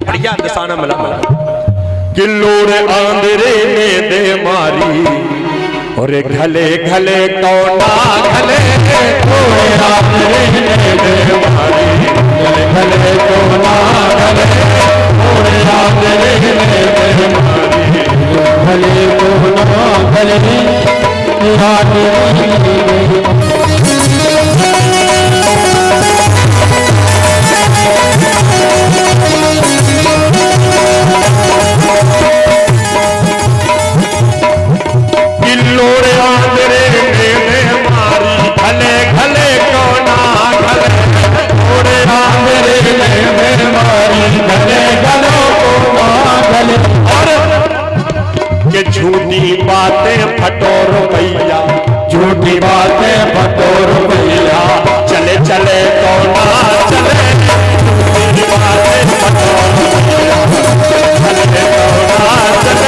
बढ़िया दसाना मिला किल्लोड़ आंधरे ने दे मारी और घले घले कौना घले आंधरे ने दे मारी घले घले कौना घले आंधरे ने दे मारी घले कौना घले किल्लोड़ आंधरे ने दे मारी घले घले कौना घले आंधरे ने दे मारी घले घले कौना घले और के झूठी बातें फटो रुपैया झूठी बातें फटो रुपैया चले चले कौना चले झूठी बातें फटो रुपैया चले कौना चले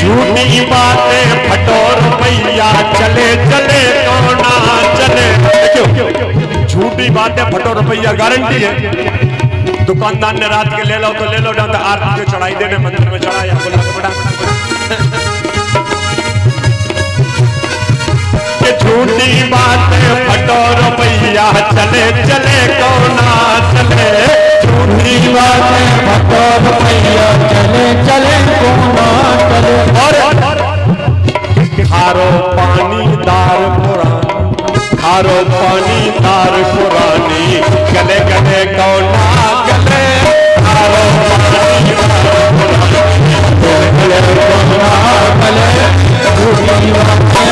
झूठी बातें फटो रुपैया चले चले कौना चले झूठी बातें फटो रुपैया गारंटी है दुकानदार ने रात के ले लो तो ले लो ना तो आरती जो चढ़ाई देने मंदिर में चढ़ाया बोला तो बड़ा झूठी बातें फटो रुपैया चले चले कौना चले झूठी बातें फटो रुपैया चले चले कौना चले और खारो पानी दार पुरानी खारो पानी दार पुरानी गले गले कौना गले खारो पानी दार पुरानी गले कौना गले झूठी बातें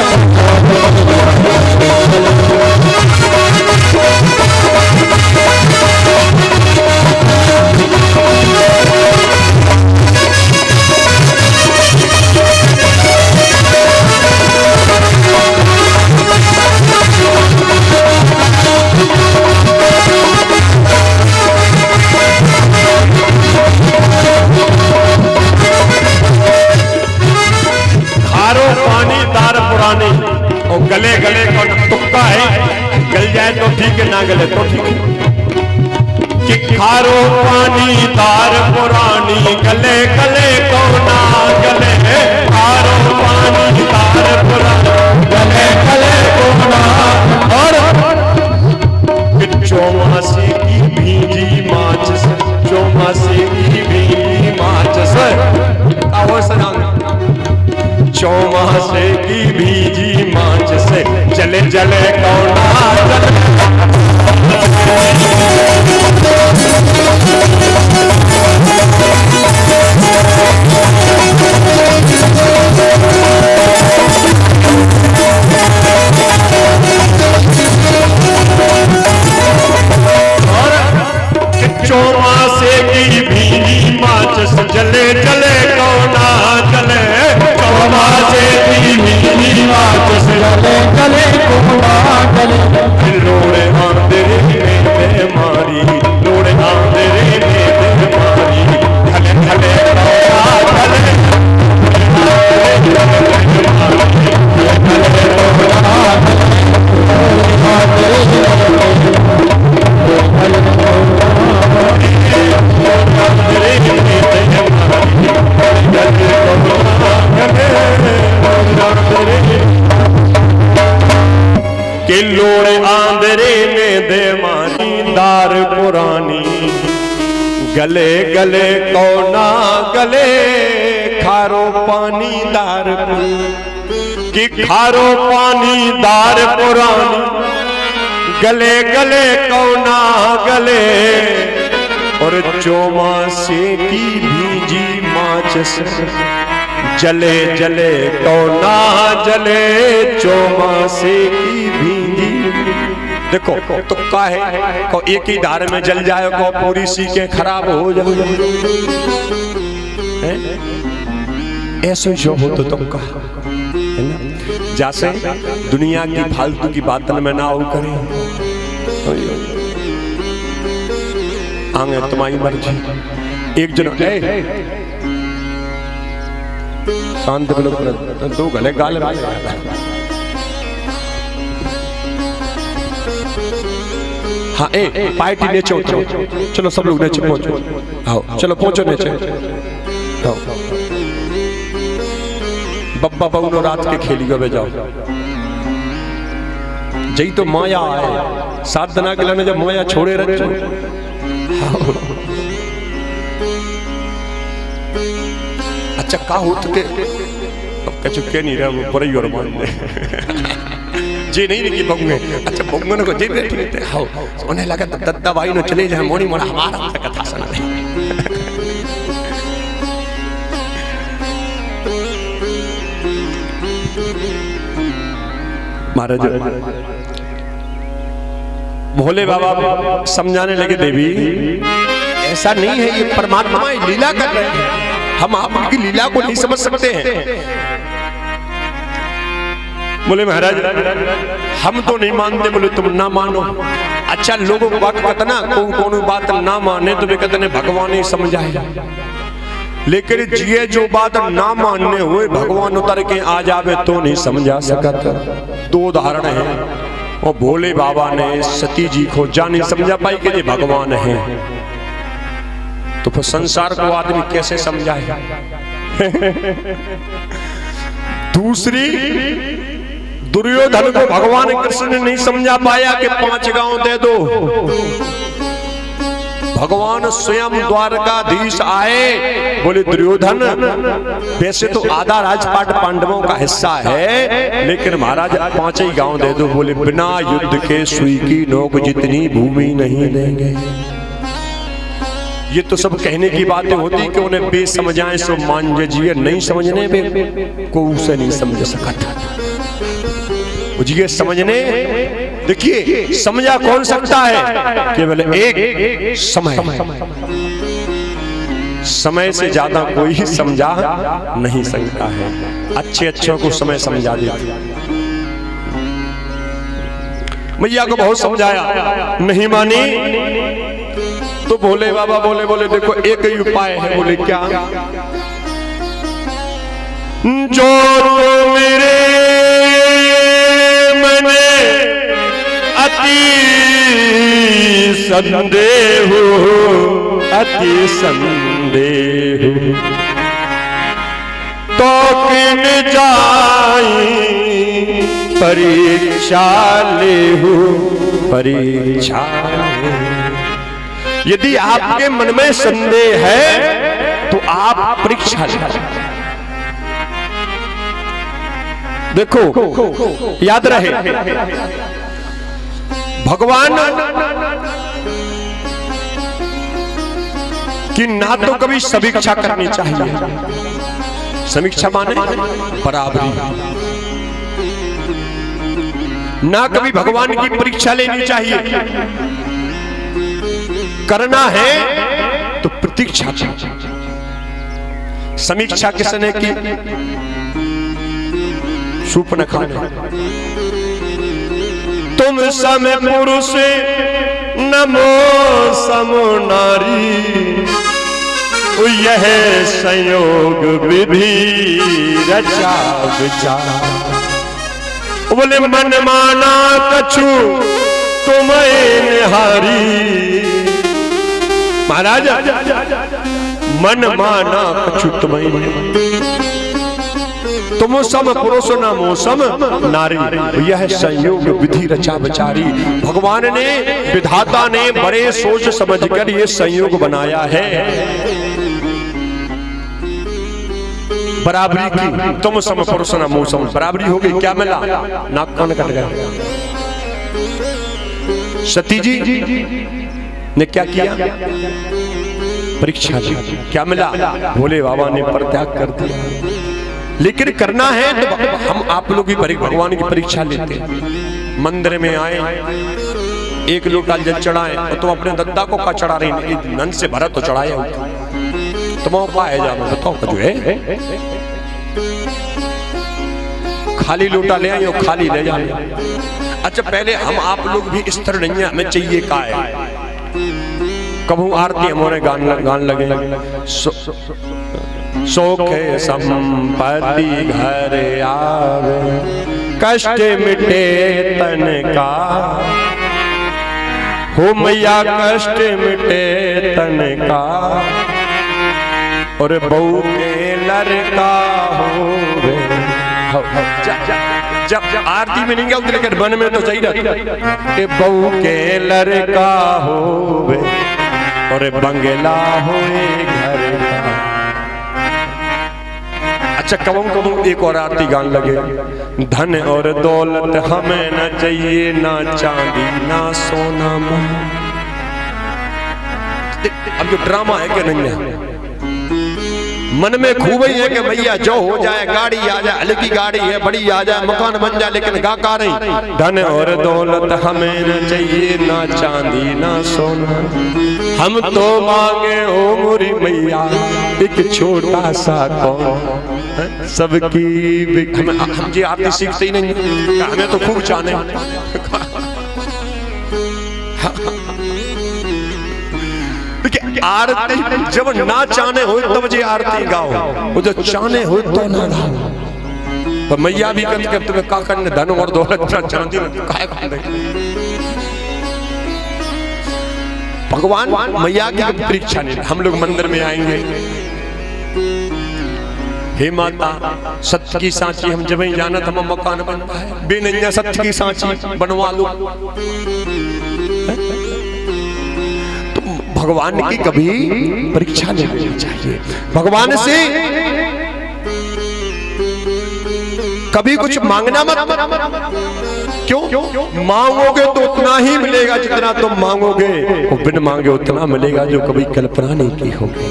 और गले गले का तुक्का है गल जाए तो ठीक है ना गले तो ठीक है कि खारो पानी दार पुरानी गले गले को ना गले खारो पानी दार पुरानी गले गले को ना और चौमासी की भीजी माचिस चौमासी की भीजी माचिस चौमासे की भीजी माच से चले चले कौना चले चौमासे की भीजी माच से चले चले कौना चले चौमासे की भीजी माच से चले चले कौना चले लोड़े आंधरे में दे मारी लोड़े आंधरे में दे मारी खले खले कौना चले के लोड़े आंधरे में दे मारी दार पुरानी गले गले कौना गले खारो पानी दार कि खारो पानी दार पुरानी गले गले कौना गले और चौमासे की भीजी माच से जले जले कौना जले चौमासे की भींगी। देखो तो काहे को एक ही धार में जल जाए को पूरी सीखे खराब हो जाए, ऐसे जो हो तो तुमका है ना। जैसे दुनिया की फालतू की बातन में ना हो करे, आगे तुम्हारी मर्जी। एक जन शांत दो गले गाल हाँ पार्टी नीचे उतरो, चलो सब लोग नीचे पहुंचो, आओ चलो पहुंचो नीचे। बब्बा बहुनो रात के खेली गए जाओ जई तो माया है 7 दिन के लाने जब माया छोड़े रखो। अच्छा का हो के चुके नहीं रहे वो बड़ी और मान जे नहीं कि बंगे। अच्छा बंगन को जे बैठे थे हां उन्हें लगा दद्दा भाई नो चले जाए मोनी मोना हमारा कथा सुना दे। महाराज भोले बाबा समझाने लगे देवी ऐसा नहीं है, ये परमात्मा लीला कर रहे हैं, हम आपकी लीला को नहीं समझ सकते हैं। बोले महाराज हम तो नहीं मानते। बोले तुम ना मानो। अच्छा लोगों को बात कहता ना कौन बात ना माने तो वे कहते ने भगवान ही समझाए, लेकिन जिए जो बात ना मानने हुए भगवान उतर के आ जावे तो नहीं समझा सकता। 2 उदाहरण है, और भोले बाबा ने सती जी को जा नहीं समझा पाई कि ये भगवान है, तो फिर संसार को आदमी कैसे समझाए। दूसरी दुर्योधन को भगवान कृष्ण ने नहीं समझा पाया कि 5 गांव दे दो। भगवान स्वयं द्वारकाधीश आए, बोले दुर्योधन वैसे तो आधा राजपाट पांडवों का हिस्सा है, लेकिन महाराज 5 ही गांव दे दो। बोले बिना युद्ध के सुई की नोक जितनी भूमि नहीं देंगे। ये तो सब कहने की बातें होती कि उन्हें बे समझाएं सो मान जिए, नहीं समझने में को उसे नहीं समझ सका था। ये समझने देखिए समझा कौन सकता है, केवल एक समय से ज्यादा कोई समझा नहीं सकता है। अच्छे अच्छों को समय समझा देता। मैया को बहुत समझाया नहीं मानी, तो भोले बाबा बोले देखो एक ही उपाय है। बोले क्या? जो तो मेरे मने अति संदेह तो किन जाई परीक्षा लेहु परीक्षा। यदि आपके मन में संदेह है तो आप परीक्षा लें। देखो याद रहे भगवान कि ना तो कभी समीक्षा करनी चाहिए। समीक्षा माने बराबरी, ना कभी भगवान की परीक्षा लेनी चाहिए। करना है तो प्रतीक्षा। समीक्षा किसने की? शूर्पणखा ने। तुम सम पुरुष नमो सम नारी, यह संयोग विधि रचा विचार। बोले मन माना कछु तुम्हें निहारी। महाराज मन माना कछु तुम्हें, तुम सम पुरुष नमो सम नारी, यह संयोग विधि रचा विचारी। भगवान ने विधाता ने बड़े सोच समझकर ये संयोग बनाया है। बराबरी की, तुम सम पुरुष नमो सम, बराबरी हो गई। क्या मिला? नाक कान कट गया। सती जी ने क्या किया? परीक्षा दी। क्या मिला? भोले बाबा ने परित्याग कर दिया। लेकिन करना है तो हम आप लोग भी भगवान की परीक्षा लेते हैं। मंदिर में आए, एक लोटा जल चढ़ाए और तुम अपने दद्दा को का चढ़ा रही, नन से भरा तो चढ़ाया तुम पाए जा बताओ जो है खाली लोटा ले आए और खाली ले जाए। अच्छा पहले हम आप लोग भी इस तरह नहीं है, हमें चाहिए का है कबू आरती हमारे गान लगे शोक संपत्ति घर आवे कष्ट मिटे तन का हो मैया कष्ट मिटे तन का और बहू के लड़का हो जब आरती में नहीं गया लेकिन मन में तो सही रहता बहू के लड़का हो और बंगला होए घर का। अच्छा कबू एक और आरती गान लगे धन और दौलत हमें न चाहिए, ना चांदी ना सोना। अब जो ड्रामा है कि नहीं है मन में खूब ही है कि भैया जो हो जाए गाड़ी आ जाए, हल्की गाड़ी है बड़ी आ जाए, मकान बन जाए, लेकिन गा नहीं धन और दौलत हमें न चाहिए, ना चांदी ना सोना। हम तो मांगे ओ मोरी मैया एक छोटा सा कौन सबकी। हम जी आरती सीखते ही नहीं, हमें तो खूब चाहने आरती जब ना चाहने हो तब जी आरती गाओ, वो जो चाहने हो तो ना गाओ। तो मैया भी कहते तुम्हें का करने धन और दौलत चांदी भगवान मैया की परीक्षा नहीं। हम लोग मंदिर में आएंगे, हे माता सत्य की सांची हम जब ही जाना था मकान बनता है बेनैया सत्य की सांची बनवा लो। भगवान की कभी परीक्षा नहीं लेनी चाहिए। भगवान से कभी कुछ मांगना मत। क्यों? मांगोगे तो उतना ही मिलेगा जितना तुम मांगोगे, और बिन मांगे उतना मिलेगा जो कभी कल्पना नहीं की होगी।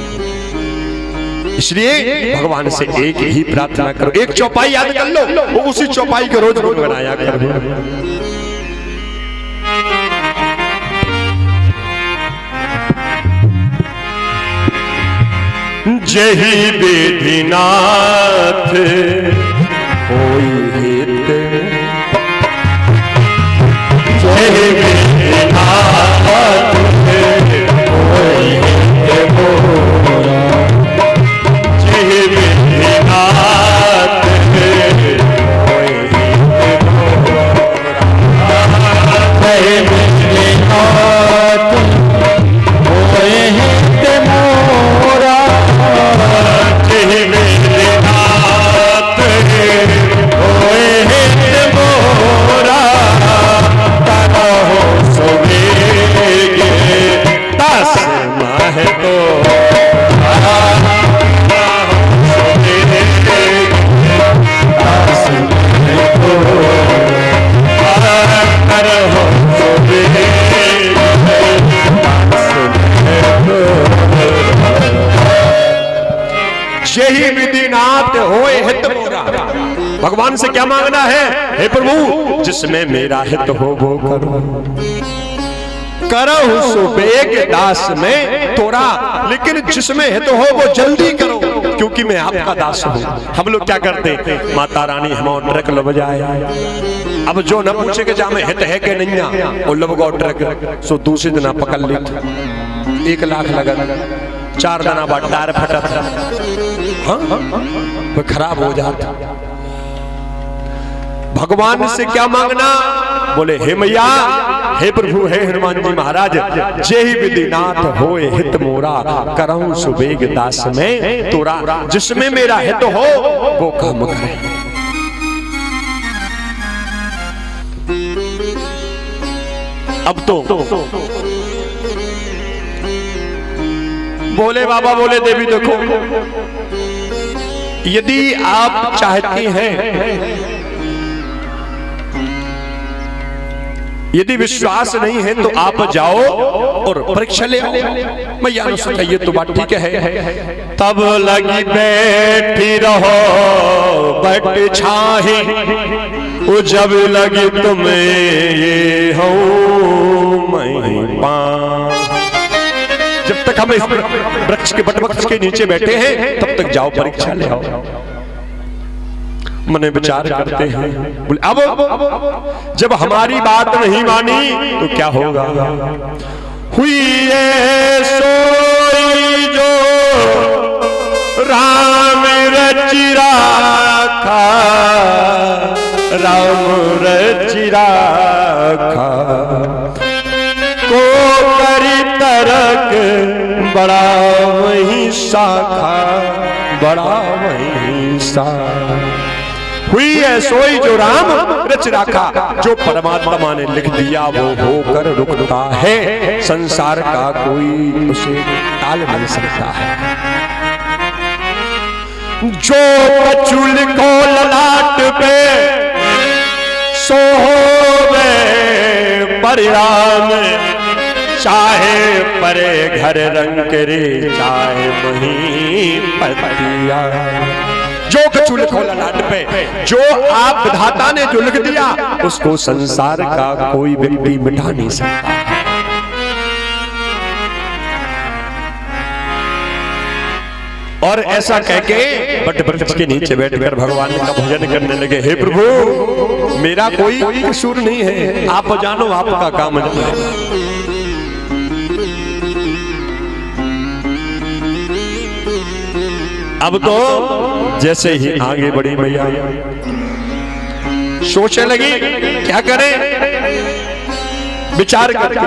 इसलिए भगवान से एक ही प्रार्थना करो। एक चौपाई याद कर लो, वो उसी चौपाई को रोज रोज बनाया करो। जही विधिनाथ होई हित, जही विधिनाथ होई हित मोरा, जही विधिनाथ होई हित मोरा, जही विधिनाथ होई हित मोरा, जही विधिनाथ होए हित मोरा, तरहो सुबेगे दस माह तो यही विधिनाथ होए हित मोरा। भगवान से क्या मांगना है? हे प्रभु जिसमें मेरा हित हो वो करो, करो सुबेग दास में तोरा, लेकिन जिसमें हित हो वो जल्दी करो, क्योंकि मैं आपका दास हूँ। हम लोग क्या करते, माता रानी हम ट्रक लब जाए, अब जो न पूछे कि जा में हित है कि नहीं, वो लब गो ट्रक सो दूसरे दिन पकड़ ली 1 लाख लगा, 4 दिन बाद टायर फटा था, हाँ खराब हो जाता। भगवान से क्या मांगना? बोले हे मैया, हे प्रभु, हे हनुमान जी महाराज, जेहि विधिनाथ होए हित मोरा, करहूं सुबेग दास में तोरा, जिसमें मेरा हित हो वो काम करे। अब तो बोले बाबा, बोले देवी, देखो यदि आप चाहती हैं यदि विश्वास नहीं है तो आप जाओ और परीक्षा ले आओ। मैया ने सोचा ये तो बात ठीक है। तब लगी बैठी रहो बट छाही, वो जब लगी तुम्हें ये हो मैं पा। जब तक हम इस वृक्ष के बट वृक्ष के नीचे बैठे हैं तब तक जाओ परीक्षा ले आओ। मने विचार करते हैं, बोले अब जब हमारी बात नहीं मानी तो क्या होगा। हुई है सोई जो राम रचि राखा, राम रचि राखा, को करी तरक बड़ा वही शाखा, बड़ा वही शाखा। हुई है सोई जो राम रच राखा, जो परमात्मा ने लिख दिया वो होकर रुकता है। संसार का कोई उसे टाल नहीं सकता है। जो बचुल को ललाट पे सो होवे परिणाम, चाहे परे घर रंग रे चाहे वही पतिया। जो कछु लिखो ललाट पे, जो आप विधाता ने जो लिख दिया उसको संसार का कोई व्यक्ति मिटा नहीं सकता। और ऐसा कहके बट वृक्ष के नीचे बैठकर भगवान का भजन करने लगे। हे प्रभु मेरा कोई कसूर नहीं है, आप जानो आपका काम जानो। अब तो जैसे ही आगे बढ़ी मैया सोचने लगी क्या करें, विचार करके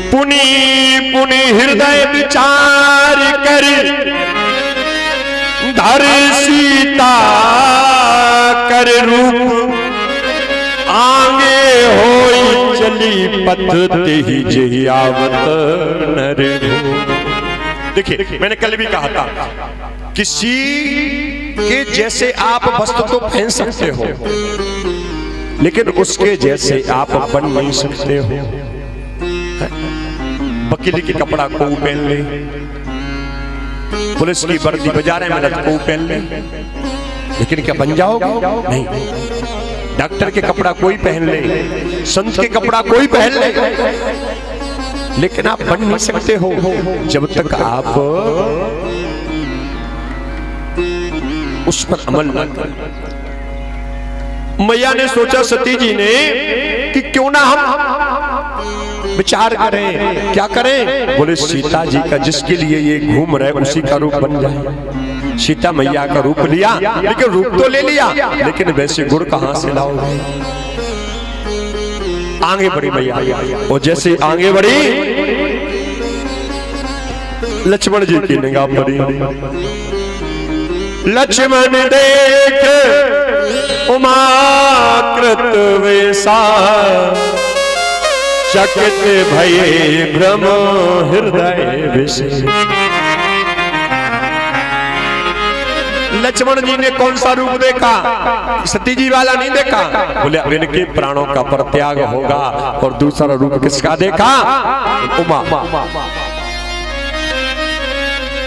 पुनि पुनि हृदय विचार कर धर सीता कर रूप, आगे होई चली पथ तेहि जेहि आवत नर। देखिए मैंने कल भी कहा था, किसी के जैसे आप वस्त्र तो पहन सकते हो लेकिन उसके जैसे आप बन नहीं सकते हो। वकील के कपड़ा को पहन ले, पुलिस की वर्दी बजारे में को पहन ले, लेकिन क्या बन जाओगे? नहीं। डॉक्टर के कपड़ा कोई पहन ले, संत के कपड़ा कोई पहन ले, लेकिन आप बन नहीं सकते हो जब तक आप उस पर अमल न करें। मैया ने सोचा सती जी ने कि क्यों ना हम विचार करें, क्या करें? बोले सीता जी का जिसके लिए ये घूम रहे उसी का रूप बन जाए। सीता मैया का रूप लिया, लेकिन रूप तो ले लिया, लेकिन वैसे गुण कहां से लाओगे? आगे बढ़ी मैया, और जैसे आगे बढ़ी लक्ष्मण जी की निगाह पड़ी। लक्ष्मण देख उमाकृत वेसा, चकित भये भ्रम हृदय विषय। लक्ष्मण जी ने कौन सा रूप देखा? सती जी वाला नहीं देखा। बोले अब इनके प्राणों का परित्याग होगा। और दूसरा रूप किसका देखा? उमा।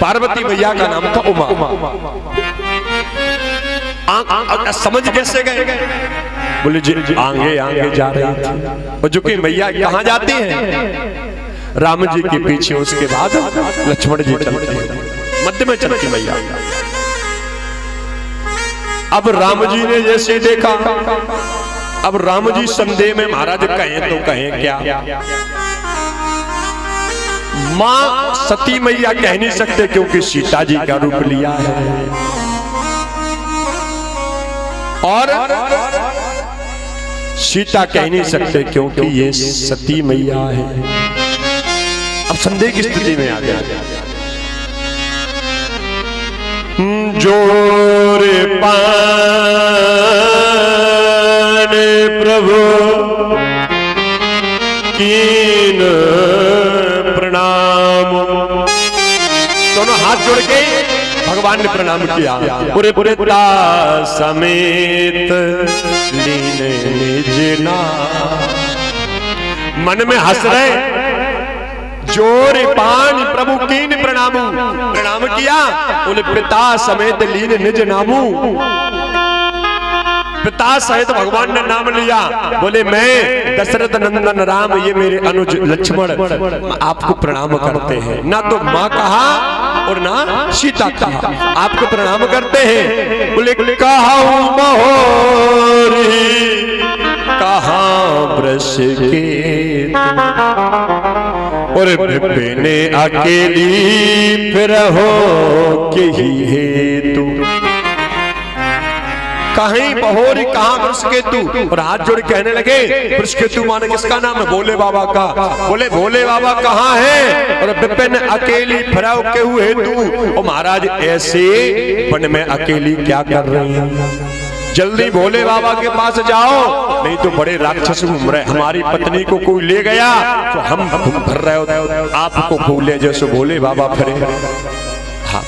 पार्वती मैया का नाम था उमा। समझ कैसे गए? बोले जी आगे आगे जा रही थी, और जो कि मैया कहाँ जाती हैं? राम जी के पीछे, उसके बाद लक्ष्मण जी चलते हैं, मध्य में चलती मैया। अब राम जी ने जैसे देखा, अब राम जी संदेह में, महाराज कहें तो कहें क्या? मां सती मैया कह नहीं सकते क्योंकि सीता जी का रूप लिया है, और सीता कह नहीं सकते क्योंकि ये सती मैया है। अब संदेह की स्थिति में आ गया। जोर पान प्रभु कीन प्रणाम, दोनों हाथ जोड़ के भगवान ने प्रणाम किया। पूरे पिता समेत लीने निज नाम। मन में हंस रहे, जोर पान प्रभु कीन प्रणामू। प्रणाम किया, बोले पिता समेत लीन निज नामू। पिता सहित भगवान ने नाम लिया। बोले मैं दशरथ नंदन राम, ये मेरे अनुज लक्ष्मण आपको प्रणाम करते हैं। ना तो माँ कहा और ना सीता कहा, आपको प्रणाम करते हैं। बोले कहा महोरी कहाँ वृष के, और विपिन अकेली फिर हो के ही हेतु। कहीं बहोरी कहाँ वृषकेतु, और हाथ जोड़ कहने लगे वृषकेतु माने किसका नाम है? भोले बाबा का। बोले भोले बाबा कहाँ है? और विपिन अकेली फिराव के हुए हेतु। और महाराज ऐसे वन में अकेली क्या कर रही है? जल्दी भोले बाबा के पास जाओ, नहीं तो बड़े राक्षस घूम रहे। हमारी पत्नी को कोई ले गया तो हम फिर रहे हो, आपको भूले जैसे भोले बाबा फिरे। हाँ,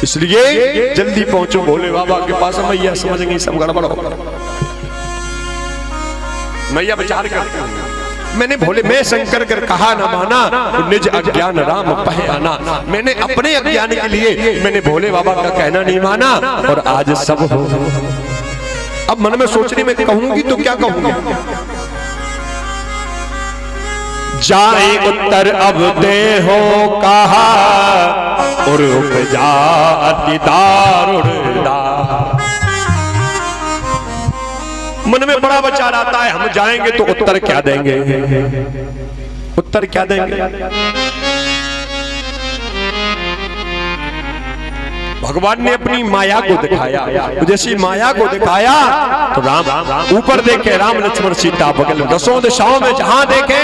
इसलिए जल्दी पहुंचो भोले बाबा के पास। मैया समझ गई सब गड़बड़ हो। मैया विचार करते हैं, मैंने भोले मैं शंकर कर कहा न माना, निज अज्ञान राम पहे आना। मैंने अपने अज्ञान के लिए मैंने भोले बाबा का कहना नहीं माना, और आज सब हो। अब मन में सोचने में कहूंगी तो क्या कहूंगी? जाए उत्तर अब दे हो कहा, और उपजा अति दारुणता। मन में बड़ा विचार आता है, हम जाएंगे तो उत्तर क्या देंगे? उत्तर क्या देंगे? भगवान ने अपनी माया को दिखाया। जैसी माया को दिखाया तो राम ऊपर देखे, राम लक्ष्मण सीता बगल में, दसों दिशाओं में जहां देखे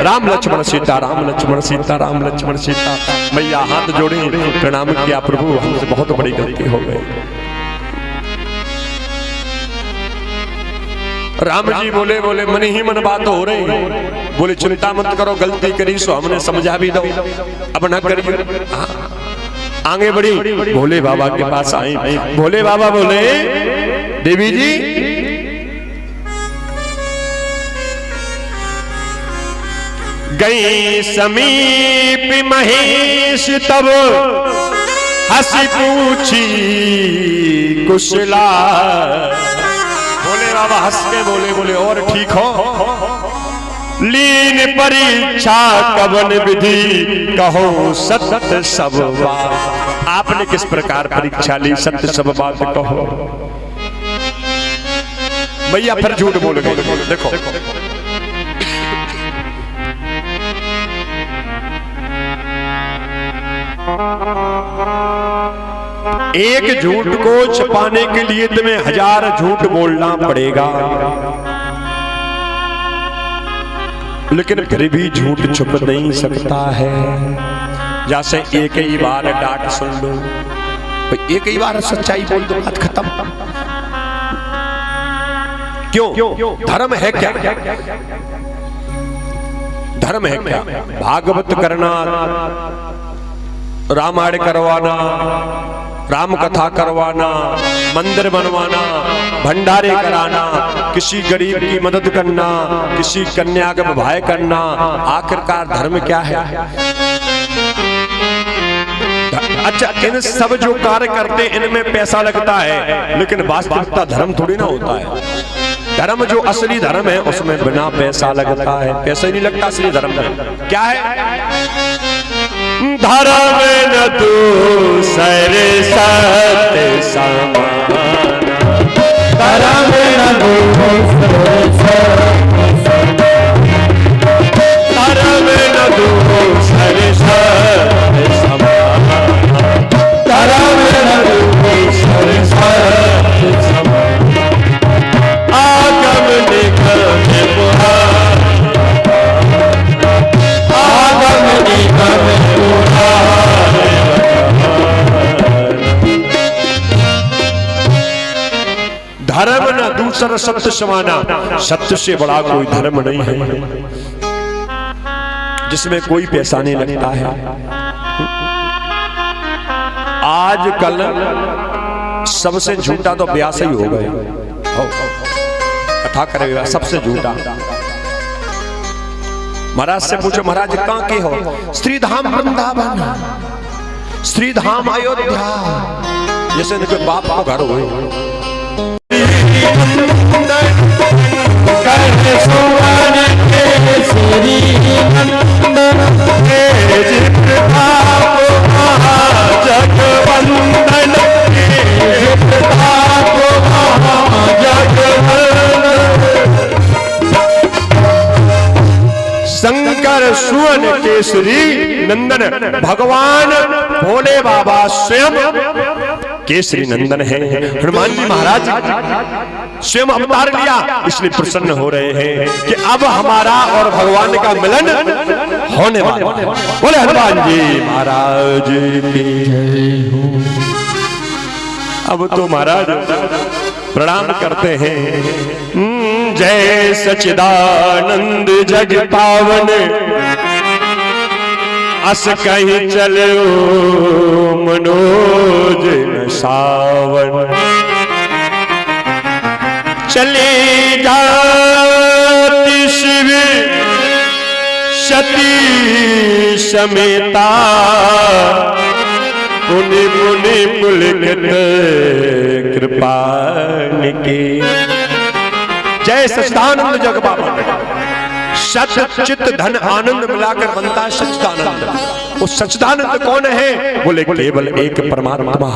राम लक्ष्मण सीता, राम लक्ष्मण सीता, राम लक्ष्मण सीता। मैया हाथ जोड़ी प्रणाम किया, प्रभु हमसे बहुत बड़ी गलती हो गई। राम जी बोले बोले मन ही मन बात हो रही। बोले चिंता मत करो, गलती करी सो हमने समझा भी दो, अब न करिए। आगे बढ़ी, भोले बाबा के पास आई। भोले बाबा बोले देवी जी गई समीप महेश, तब हंसी पूछी कुशला। भोले बाबा हंस के बोले बोले और ठीक हो? लीन परीक्षा कवन विधि, कहो सत्य सब बात। आपने किस प्रकार परीक्षा ली? सत्य सब बात कहो। भैया फिर झूठ बोल गए। देखो एक झूठ को छिपाने के लिए तुम्हें 1000 झूठ बोलना पड़ेगा, लेकिन फिर भी झूठ छुप नहीं सकता है। जैसे एक ही बार डांट सुन लो, एक ही बार सच्चाई बोल दो, बात खत्म। क्यों? धर्म है क्या? धर्म है क्या? भागवत करना, रामायण करवाना, राम कथा करवाना, मंदिर बनवाना, भंडारे कराना, किसी गरीब की मदद करना, किसी कन्या का विवाह करना, आखिरकार धर्म क्या है? अच्छा, इन सब जो कार्य करते इनमें पैसा लगता है, लेकिन वास्तविकता धर्म थोड़ी ना होता है। धर्म जो असली धर्म है उसमें बिना पैसा लगता है। पैसा ही नहीं लगता असली धर्म में। क्या है? धर्म न दूसरे सत्य समान, धर्म न दूसरे धर्म न दूसरे सत्य समान, धर्म न दूसरे सत्य समान। आगम निगम आगम निगम धर्म न दूसरा सत्य समाना। सत्य से बड़ा कोई धर्म नहीं है जिसमें कोई पैसा नहीं लगता है। आज आजकल सबसे झूठा तो व्यास ही हो गए, कथा करेगा सबसे झूठा। महाराज से पूछो महाराज कहाँ के हो? श्रीधाम वृंदावन, श्रीधाम अयोध्या, जैसे इनके बाप को घर हुए। शंकर सुवन केसरी नंदन, भगवान भोले बाबा स्वयं केसरी नंदन है। हनुमान जी महाराज स्वयं अवतार लिया, इसलिए प्रसन्न हो रहे हैं कि अब हमारा और भगवान का मिलन होने वाला है। बोले हनुमान जी महाराज की जय हो। अब तो महाराज प्रणाम करते हैं। जय सच्चिदानंद जग पावन, अस कहीं चलो मनोज न सावन। चले जाति शिव सती समेता, पुनि मुनि पुलकित कृपा की। जय सच्चिदानंद जग पावन। सत चित धन आनंद मिलाकर बनता है सच्चिदानंद। वो सच्चिदानंद कौन है? बोले केवल एक परमात्मा।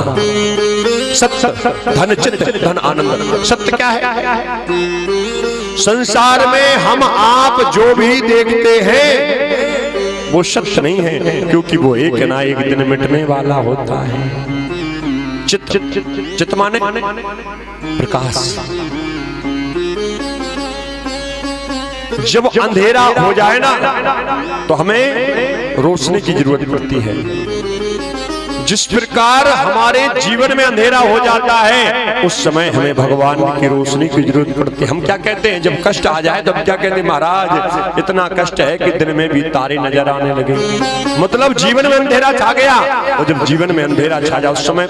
सत्य धन चित धन आनंद। सत्य क्या है? संसार में हम आप जो भी देखते हैं वो सत्य नहीं है, क्योंकि वो एक ना एक दिन मिटने वाला होता है। चित चित माने प्रकाश। जब अंधेरा हो जाए ना तो हमें रोशनी की जरूरत पड़ती है। जिस प्रकार हमारे जीवन में अंधेरा हो जाता है, उस समय हमें भगवान की रोशनी की जरूरत पड़ती है। हम क्या कहते हैं जब कष्ट आ जाए तो हम क्या कहते हैं? महाराज इतना कष्ट है कि दिन में भी तारे नजर आने लगे। मतलब जीवन में अंधेरा छा गया। और जब जीवन में अंधेरा छा जाए उस समय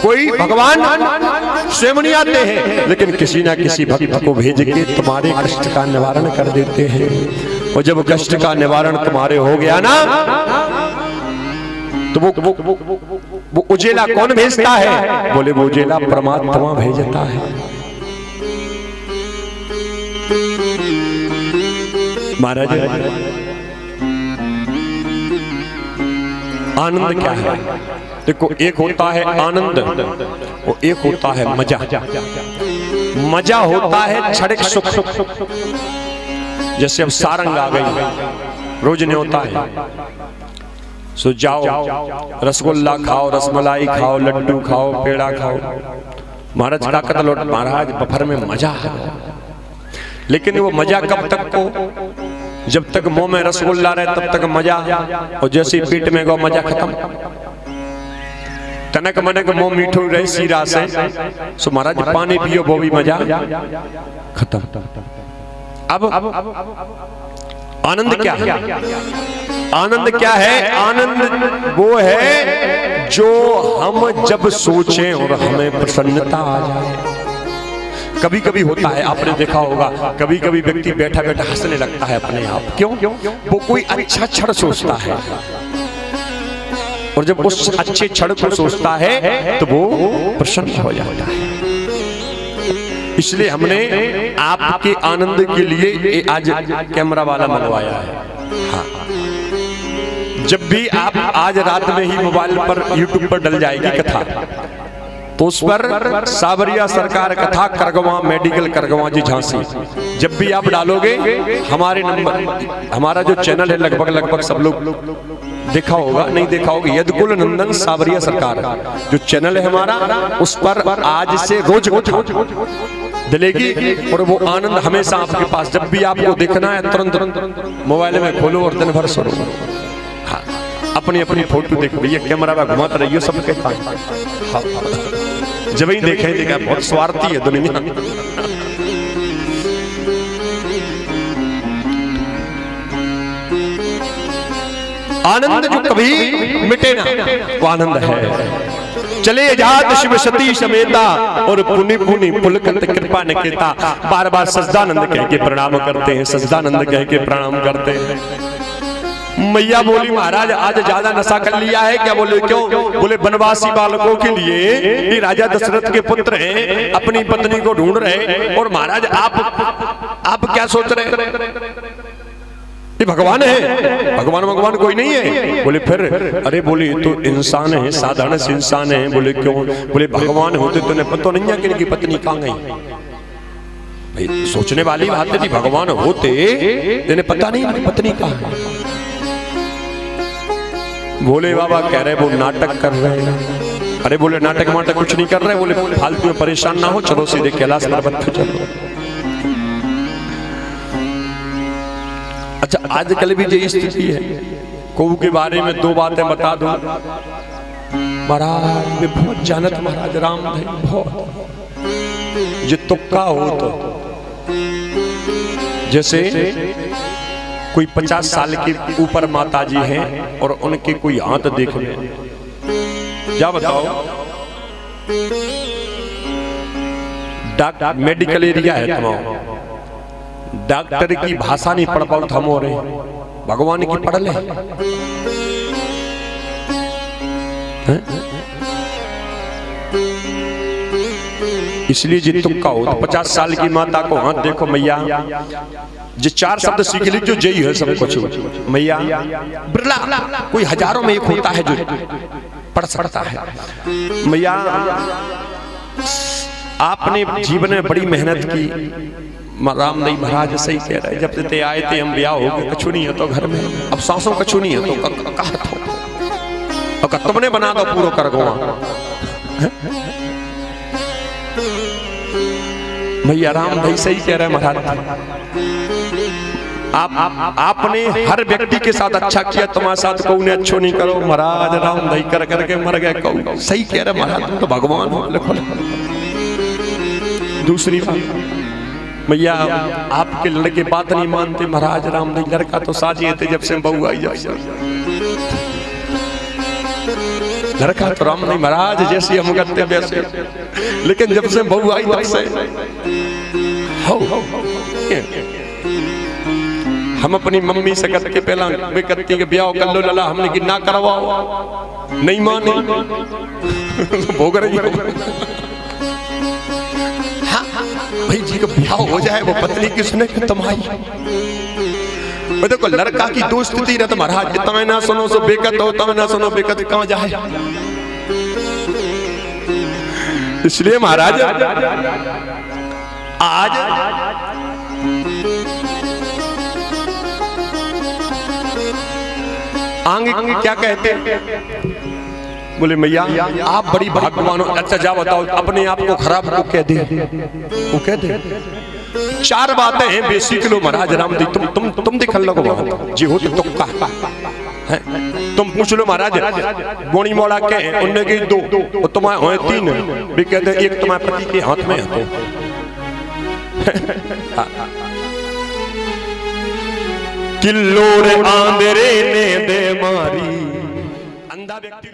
कोई भगवान स्वयं नहीं आते हैं, लेकिन किसी ना किसी भक्त को भेज के तुम्हारे कष्ट का निवारण कर देते हैं। और जब कष्ट का निवारण तुम्हारे हो गया ना तो वो उजेला कौन भेजता है? बोले वो उजेला परमात्मा भेजता है। महाराज आनंद क्या है? देखो एक होता है आनंद और एक होता है मजा। मजा होता है क्षणिक सुख। जैसे अब सारंग आ गई, रोज नहीं होता है। सो जाओ रसगुल्ला खाओ, रसमलाई खाओ, लड्डू खाओ, पेड़ा खाओ। महाराज का कत्ल महाराज बफर में मजा है, लेकिन वो मजा कब तक को? जब तक मुंह में रसगुल्ला रहे तब तक मजा, और जैसे ही पेट में गो मजा खत्म। तनक मनक मुंह मीठो रहे सीरा से, सो महाराज पानी पियो वो भी मजा खत्म। अब आनंद क्या है? आनंद क्या है? आनंद वो है जो हम जब सोचें और हमें प्रसन्नता आ जाए। कभी कभी होता है, आपने देखा होगा, कभी कभी व्यक्ति बैठा बैठा हंसने लगता है अपने आप। क्यों? वो कोई अच्छा क्षण सोचता है, और जब उस अच्छे क्षण को सोचता है तो वो प्रसन्न हो जाता है। इसलिए हमने आपके आनंद के लिए आज कैमरा वाला मंगवाया है। हाँ, जब भी आप आज रात में ही मोबाइल पर यूट्यूब पर डल जाएगी कथा, तो उस पर सावरिया सरकार कथा करगवा मेडिकल करगवा जी झांसी, जब भी आप डालोगे हमारे नंबर, हमारा जो चैनल है लगभग सब लोग देखा होगा, नहीं देखा होगा, यदकुल नंदन सावरिया सरकार जो चैनल है हमारा, उस पर आज से रोज डलेगी। और वो आनंद हमेशा आपके पास, जब भी आपको देखना है तुरंत मोबाइल में खोलो और दिन भर सुनो। हाँ, अपनी अपनी फोटो देखो, ये कैमरा में घुमाता रहिए सब कहता है। हाँ, जब ही देखें देखा बहुत स्वार्थी है दुनिया। आनंद जो कभी मिटे ना वो आनंद है। चले जात शिव सती समेता और पुनि पुनि पुलकत कृपा निकेता। बार बार सजदानंद कह के प्रणाम करते हैं, सजदानंद कह के प्रणाम करते हैं। मैया बोली महाराज आज ज्यादा नशा कर लिया है क्या? बोले क्यों? बोले बनवासी बालकों के लिए ये राजा दशरथ के पुत्र हैं, अपनी पत्नी को ढूंढ रहे और महाराज आप क्या सोच रहे हैं? ये भगवान है, भगवान भगवान कोई नहीं है। बोले फिर? अरे बोले तो इंसान है, साधारण से इंसान है। बोले क्यों? बोले भगवान होते तो पता नहीं है कि इनकी पत्नी कहाँ गई। भाई सोचने वाली बात है, भगवान होते इन्हें पता नहीं इनकी पत्नी कहाँ है। बोले बाबा कह रहे वो नाटक कर रहे हैं। अरे बोले नाटक माटक कुछ नहीं कर रहे। बोले फालतू में परेशान ना हो, चलो सीधे कैलाश पर्वत पे चलो। अच्छा आजकल भी यही स्थिति है। कऊ के बारे में दो बातें बता दूं। महाराज में बहुत जानत महाराज राम थे, बहुत ये तुक्का हो तो जैसे कोई 50 साल के ऊपर माता जी हैं और उनके कोई हाथ देख ले, क्या बताओ? डॉक्टर मेडिकल एरिया है तुम्हारा, डॉक्टर की भाषा नहीं पढ़ पाओ थम हो रहे, भगवान की पढ़ ले। इसलिए जी तुक्का हो तो 50 साल की माता को हाथ देखो मैया, जो 4 शब्द सीख लीजिए जय है सब कुछ मैया। बिरला कोई हजारों में एक होता है जो पढ़ सकता है। मैया आपने जीवन में बड़ी मेहनत की। रामदेव महाराज सही कह रहे, जब से ते आए थे हम ब्याह हो गए, कछु नहीं है तो घर में, अब सांसों कछु नहीं है तो कहा तो तुमने बना दो पूरा कर गो। भैया रामदेव सही कह रहे महाराज। आपने हर व्यक्ति के साथ अच्छा किया, तुम्हारे साथ को उन्हें अच्छो नहीं करो। महाराज रामदेव कर करके मर गए। कहो सही कह रहे महाराज, तुम तो भगवान हो। लिखो दूसरी बात भैया, आपके लड़के बात नहीं मानते महाराज रामदेव। लड़का तो साजिए थे जब से बहू आई, जब से लड़का तो रामदेव महाराज जैसे हम करते वैसे, लेकिन जब से बहू आई तब से हम अपनी मम्मी से कहते के पहला वे कहती कि ब्याह कर लो लला, हमने कि ना करवाओ, नहीं माने भोग रही हो। भाई जी का ब्याह हो जाए वो पत्नी किसने तुम्हारी। देखो लड़का की दोस्ती रहता महाराज, तमें ना सुनो सो बेकत हो, तमें ना सुनो बेकत कहां जाए। इसलिए महाराज आज आगे क्या कहते हैं? बोले मैया आप बड़ी भाग्यवान हो। अच्छा जा बताओ अपने आप को खराब को कह दे, वो कह दे। 4 बातें हैं बेसिक लो महाराज रामदेव, तुम दिखल लगो जी हो तो तुक्का है। तुम पूछ लो महाराज गोणी मोड़ा के उनने की 2 तुम्हारे हो 3 भी कहते 1 तुम्हारे पति के हाथ में है। किल्लोर आंधरे ने दे मारी, अंधा व्यक्ति